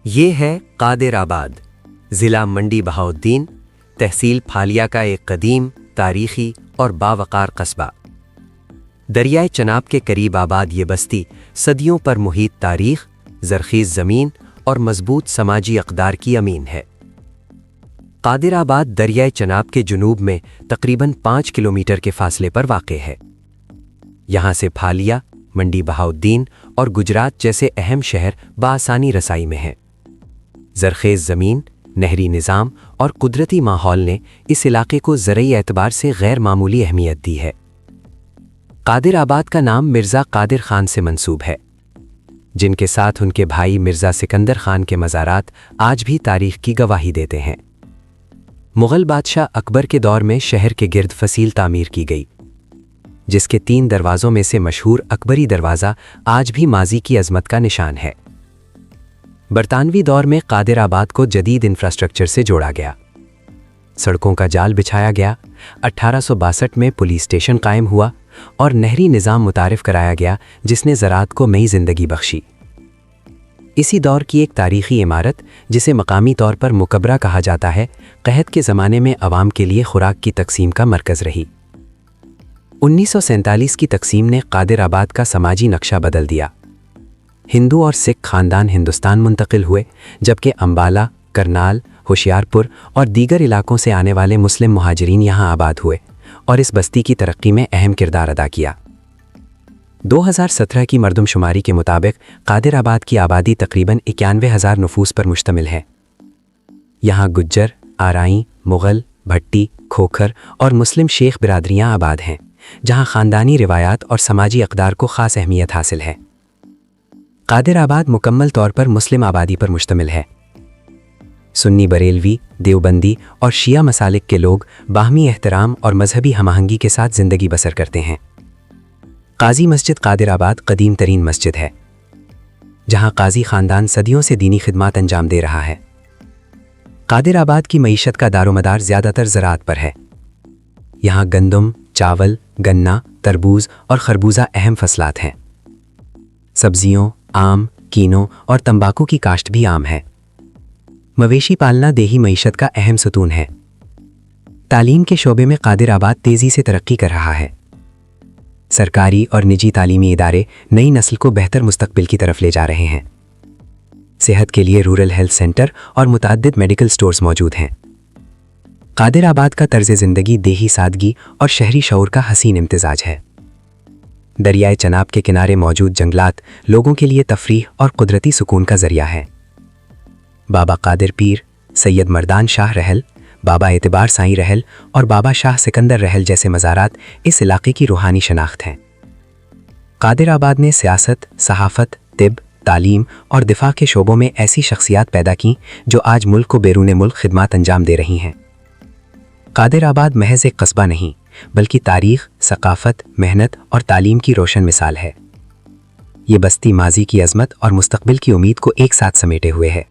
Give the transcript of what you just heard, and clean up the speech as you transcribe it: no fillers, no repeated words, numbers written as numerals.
یہ ہے قادر آباد، ضلع منڈی بہاؤالدین، تحصیل پھالیا کا ایک قدیم، تاریخی اور باوقار قصبہ۔ دریائے چناب کے قریب آباد یہ بستی صدیوں پر محیط تاریخ، زرخیز زمین اور مضبوط سماجی اقدار کی امین ہے۔ قادر آباد دریائے چناب کے جنوب میں تقریباً 5 کلومیٹر کے فاصلے پر واقع ہے۔ یہاں سے پھالیا، منڈی بہاؤالدین اور گجرات جیسے اہم شہر بآسانی رسائی میں ہیں۔ زرخیز زمین، نہری نظام اور قدرتی ماحول نے اس علاقے کو زرعی اعتبار سے غیر معمولی اہمیت دی ہے۔ قادر آباد کا نام مرزا قادر خان سے منسوب ہے، جن کے ساتھ ان کے بھائی مرزا سکندر خان کے مزارات آج بھی تاریخ کی گواہی دیتے ہیں۔ مغل بادشاہ اکبر کے دور میں شہر کے گرد فصیل تعمیر کی گئی، جس کے 3 دروازوں میں سے مشہور اکبری دروازہ آج بھی ماضی کی عظمت کا نشان ہے۔ برطانوی دور میں قادر آباد کو جدید انفراسٹرکچر سے جوڑا گیا، سڑکوں کا جال بچھایا گیا، 1862 میں پولیس اسٹیشن قائم ہوا اور نہری نظام متعارف کرایا گیا جس نے زراعت کو نئی زندگی بخشی۔ اسی دور کی ایک تاریخی عمارت جسے مقامی طور پر مقبرہ کہا جاتا ہے، قحط کے زمانے میں عوام کے لیے خوراک کی تقسیم کا مرکز رہی۔ 1947 کی تقسیم نے قادر آباد کا سماجی نقشہ بدل دیا۔ ہندو اور سکھ خاندان ہندوستان منتقل ہوئے، جبکہ امبالہ، کرنال، ہوشیارپور اور دیگر علاقوں سے آنے والے مسلم مہاجرین یہاں آباد ہوئے اور اس بستی کی ترقی میں اہم کردار ادا کیا۔ 2017 کی مردم شماری کے مطابق قادر آباد کی آبادی تقریباً 91,000 نفوس پر مشتمل ہے۔ یہاں گجر، آرائیں، مغل، بھٹی، کھوکھر اور مسلم شیخ برادریاں آباد ہیں، جہاں خاندانی روایات اور سماجی اقدار کو خاص اہمیت حاصل ہے۔ قادر آباد مکمل طور پر مسلم آبادی پر مشتمل ہے۔ سنی بریلوی، دیوبندی اور شیعہ مسالک کے لوگ باہمی احترام اور مذہبی ہم آہنگی کے ساتھ زندگی بسر کرتے ہیں۔ قاضی مسجد قادر آباد قدیم ترین مسجد ہے، جہاں قاضی خاندان صدیوں سے دینی خدمات انجام دے رہا ہے۔ قادر آباد کی معیشت کا دار و مدار زیادہ تر زراعت پر ہے۔ یہاں گندم، چاول، گنا، تربوز اور خربوزہ اہم فصلات ہیں۔ سبزیوں، آم، کینو اور تمباکو کی کاشت بھی عام ہے۔ مویشی پالنا دیہی معیشت کا اہم ستون ہے۔ تعلیم کے شعبے میں قادر آباد تیزی سے ترقی کر رہا ہے۔ سرکاری اور نجی تعلیمی ادارے نئی نسل کو بہتر مستقبل کی طرف لے جا رہے ہیں۔ صحت کے لیے رورل ہیلتھ سینٹر اور متعدد میڈیکل سٹورز موجود ہیں۔ قادر آباد کا طرز زندگی دیہی سادگی اور شہری شعور کا حسین امتزاج ہے۔ دریائے چناب کے کنارے موجود جنگلات لوگوں کے لیے تفریح اور قدرتی سکون کا ذریعہ ہے۔ بابا قادر پیر، سید مردان شاہ رحل، بابا اعتبار سائیں رحل اور بابا شاہ سکندر رحل جیسے مزارات اس علاقے کی روحانی شناخت ہیں۔ قادر آباد نے سیاست، صحافت، طب، تعلیم اور دفاع کے شعبوں میں ایسی شخصیات پیدا کیں جو آج ملک کو بیرون ملک خدمات انجام دے رہی ہیں۔ قادر آباد محض ایک قصبہ نہیں، بلکہ تاریخ، ثقافت، محنت اور تعلیم کی روشن مثال ہے۔ یہ بستی ماضی کی عظمت اور مستقبل کی امید کو ایک ساتھ سمیٹے ہوئے ہے۔